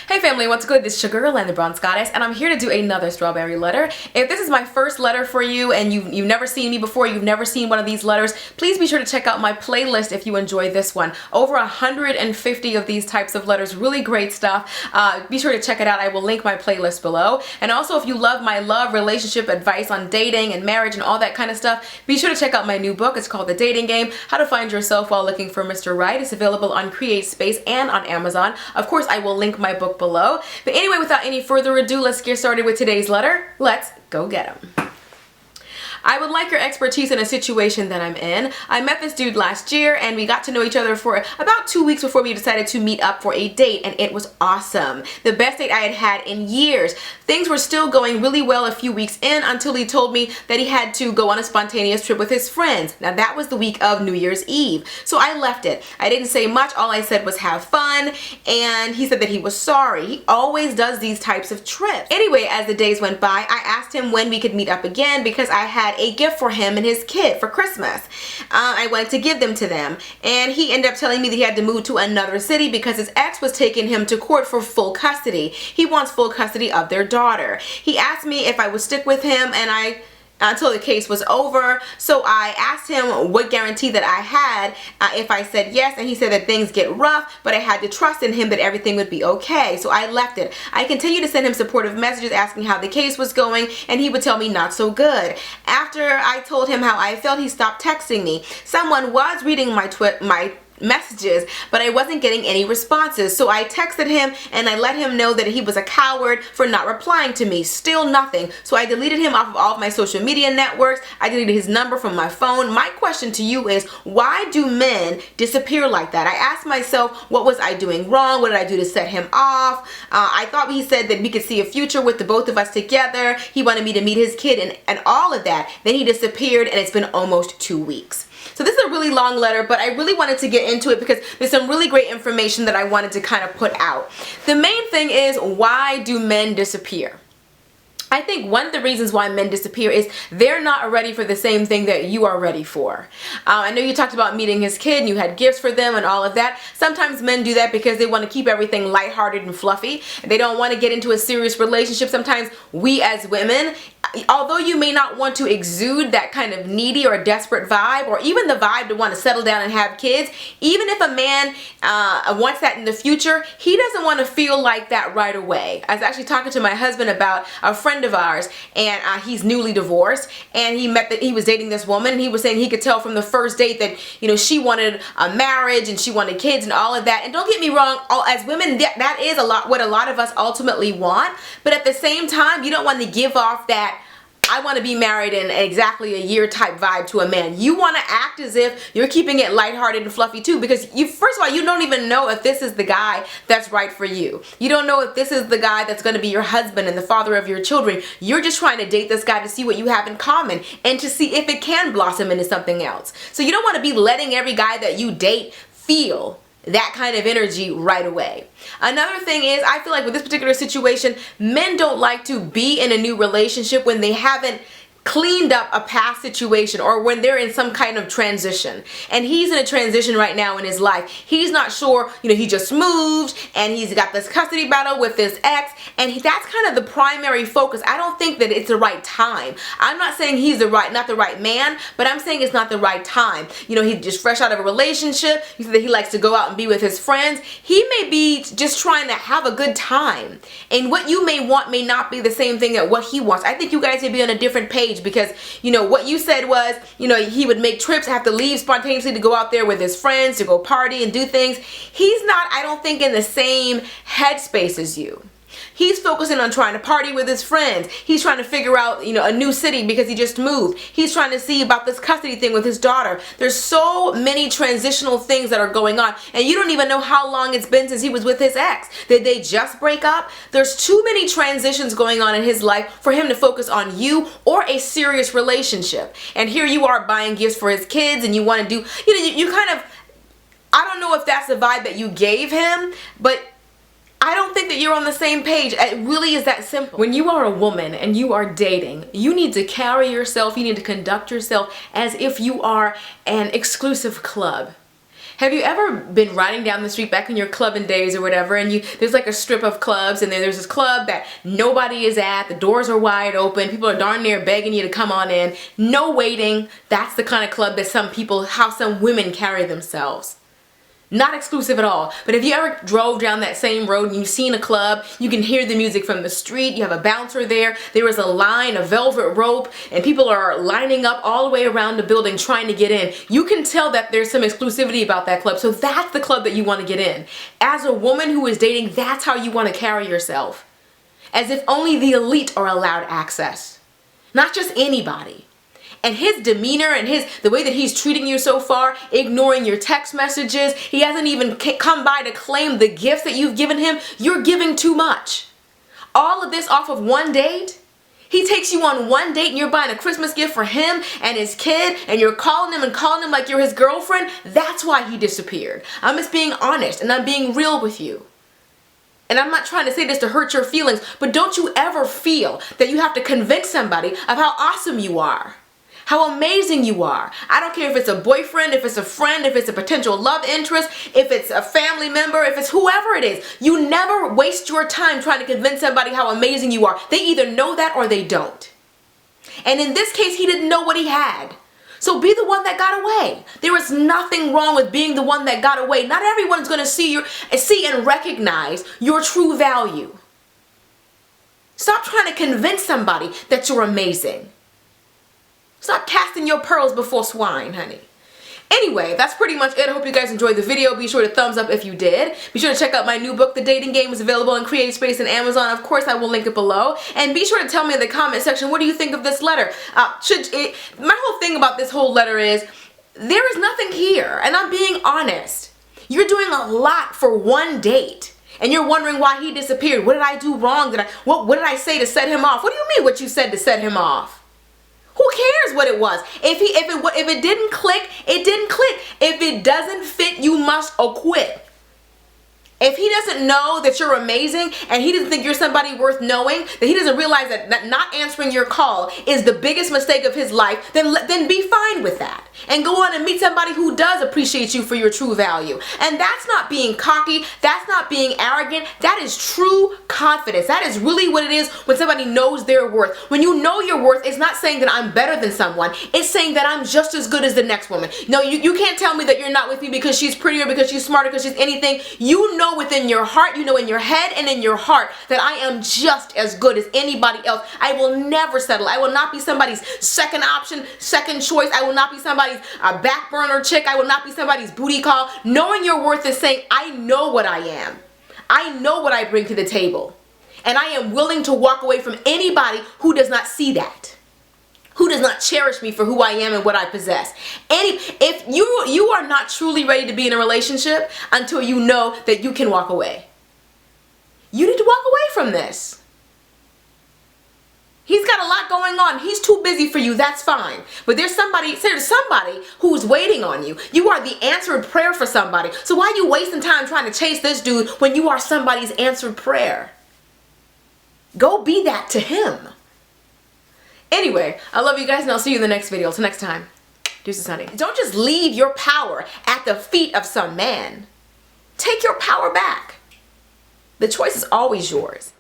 Hey family, what's good? This is your girl and the Bronze Goddess, and I'm here to do another strawberry letter. If this is my first letter for you and you've never seen me before, you've never seen one of these letters, please be sure to check out my playlist if you enjoy this one. Over 150 of these types of letters, really great stuff. Be sure to check it out. I will link my playlist below. And also, if you love my relationship advice on dating and marriage and all that kind of stuff, be sure to check out my new book. It's called The Dating Game: How to Find Yourself While Looking for Mr. Right. It's available on CreateSpace and on Amazon. Of course, I will link my book below. But anyway, without any further ado, let's get started with today's letter. Let's go get 'em. I would like your expertise in a situation that I'm in. I met this dude last year and we got to know each other for about 2 weeks before we decided to meet up for a date, and it was awesome. The best date I had had in years. Things were still going really well a few weeks in until he told me that he had to go on a spontaneous trip with his friends. Now that was the week of New Year's Eve. So I left it. I didn't say much. All I said was have fun, and he said that he was sorry. He always does these types of trips. Anyway, as the days went by, I asked him when we could meet up again because I had a gift for him and his kid for Christmas. I wanted to give them to them, and he ended up telling me that he had to move to another city because his ex was taking him to court for full custody. He wants full custody of their daughter. He asked me if I would stick with him and until the case was over. So I asked him what guarantee that I had if I said yes, and he said that things get rough, but I had to trust in him that everything would be okay. So I left it. I continued to send him supportive messages asking how the case was going, and he would tell me not so good. After I told him how I felt, he stopped texting me. Someone was reading my messages, but I wasn't getting any responses. So I texted him and I let him know that he was a coward for not replying to me. Still nothing. So I deleted him off of all of my social media networks. I deleted his number from my phone. My question to you is, why do men disappear like that? I asked myself, what was I doing wrong? What did I do to set him off? I thought he said that we could see a future with the both of us together. He wanted me to meet his kid and all of that. Then he disappeared, and it's been almost 2 weeks. So this is a really long letter, but I really wanted to get into it because there's some really great information that I wanted to kind of put out. The main thing is, why do men disappear? I think one of the reasons why men disappear is they're not ready for the same thing that you are ready for. I know you talked about meeting his kid and you had gifts for them and all of that. Sometimes men do that because they want to keep everything lighthearted and fluffy. They don't want to get into a serious relationship. Sometimes we as women, although you may not want to exude that kind of needy or desperate vibe, or even the vibe to want to settle down and have kids, even if a man wants that in the future, he doesn't want to feel like that right away. I was actually talking to my husband about a friend of ours, and he's newly divorced, and he was dating this woman, and he was saying he could tell from the first date that, you know, she wanted a marriage and she wanted kids and all of that. And don't get me wrong, as women, that is what a lot of us ultimately want, but at the same time, you don't want to give off that I want to be married in exactly a year type vibe to a man. You want to act as if you're keeping it lighthearted and fluffy too, because first of all, you don't even know if this is the guy that's right for you. You don't know if this is the guy that's going to be your husband and the father of your children. You're just trying to date this guy to see what you have in common and to see if it can blossom into something else. So you don't want to be letting every guy that you date feel that kind of energy right away. Another thing is, I feel like with this particular situation, men don't like to be in a new relationship when they haven't cleaned up a past situation or when they're in some kind of transition. And he's in a transition right now in his life. He's not sure, you know, he just moved and he's got this custody battle with his ex, and that's kind of the primary focus. I don't think that it's the right time. I'm not saying he's not the right man, but I'm saying it's not the right time. You know, he's just fresh out of a relationship. He said that he likes to go out and be with his friends. He may be just trying to have a good time, and what you may want may not be the same thing that what he wants. I think you guys may be on a different page, because, you know, what you said was, you know, he would make trips, have to leave spontaneously to go out there with his friends to go party and do things. He's not, I don't think, in the same headspace as you. He's focusing on trying to party with his friends. He's trying to figure out, you know, a new city because he just moved. He's trying to see about this custody thing with his daughter. There's so many transitional things that are going on, and you don't even know how long it's been since he was with his ex. Did they just break up? There's too many transitions going on in his life for him to focus on you or a serious relationship. And here you are buying gifts for his kids, and you want to do, you know, you kind of, I don't know if that's the vibe that you gave him, but I don't think that you're on the same page. It really is that simple. When you are a woman and you are dating, you need to carry yourself, you need to conduct yourself as if you are an exclusive club. Have you ever been riding down the street back in your clubbing days or whatever, and there's like a strip of clubs, and then there's this club that nobody is at, the doors are wide open, people are darn near begging you to come on in, no waiting. That's the kind of club that how some women carry themselves. Not exclusive at all, but if you ever drove down that same road and you've seen a club, you can hear the music from the street, you have a bouncer there is a line, a velvet rope, and people are lining up all the way around the building trying to get in. You can tell that there's some exclusivity about that club, so that's the club that you want to get in. As a woman who is dating, that's how you want to carry yourself. As if only the elite are allowed access, not just anybody. And his demeanor and the way that he's treating you so far, ignoring your text messages, he hasn't even come by to claim the gifts that you've given him. You're giving too much. All of this off of one date? He takes you on one date and you're buying a Christmas gift for him and his kid, and you're calling him like you're his girlfriend? That's why he disappeared. I'm just being honest and I'm being real with you. And I'm not trying to say this to hurt your feelings, but don't you ever feel that you have to convince somebody of how awesome you are. How amazing you are. I don't care if it's a boyfriend, if it's a friend, if it's a potential love interest, if it's a family member, if it's whoever it is. You never waste your time trying to convince somebody how amazing you are. They either know that or they don't. And in this case, he didn't know what he had. So be the one that got away. There is nothing wrong with being the one that got away. Not everyone's going to see and recognize your true value. Stop trying to convince somebody that you're amazing. Stop casting your pearls before swine, honey. Anyway, that's pretty much it. I hope you guys enjoyed the video. Be sure to thumbs up if you did. Be sure to check out my new book, The Dating Game. Is available in CreateSpace and Amazon. Of course, I will link it below. And be sure to tell me in the comment section, what do you think of this letter? My whole thing about this whole letter is, there is nothing here. And I'm being honest. You're doing a lot for one date. And you're wondering why he disappeared. What did I do wrong? What did I say to set him off? What do you mean what you said to set him off? Who cares what it was? If it didn't click, it didn't click. If it doesn't fit, you must acquit. If he doesn't know that you're amazing and he doesn't think you're somebody worth knowing, that he doesn't realize that not answering your call is the biggest mistake of his life, then be fine with that. And go on and meet somebody who does appreciate you for your true value. And that's not being cocky. That's not being arrogant. That is true confidence. That is really what it is when somebody knows their worth. When you know your worth, it's not saying that I'm better than someone. It's saying that I'm just as good as the next woman. No, you can't tell me that you're not with me because she's prettier, because she's smarter, because she's anything. You know within your heart, you know in your head and in your heart that I am just as good as anybody else. I will never settle. I will not be somebody's second option, second choice. I will not be somebody's back burner chick. I will not be somebody's booty call. Knowing your worth is saying, I know what I am. I know what I bring to the table. And I am willing to walk away from anybody who does not see that, who does not cherish me for who I am and what I possess. If you are not truly ready to be in a relationship until you know that you can walk away. You need to walk away from this. He's got a lot going on. He's too busy for you. That's fine. But there's somebody who's waiting on you. You are the answered prayer for somebody. So why are you wasting time trying to chase this dude when you are somebody's answered prayer? Go be that to him. Anyway, I love you guys and I'll see you in the next video. Till next time. Deuces, honey. Don't just leave your power at the feet of some man. Take your power back. The choice is always yours.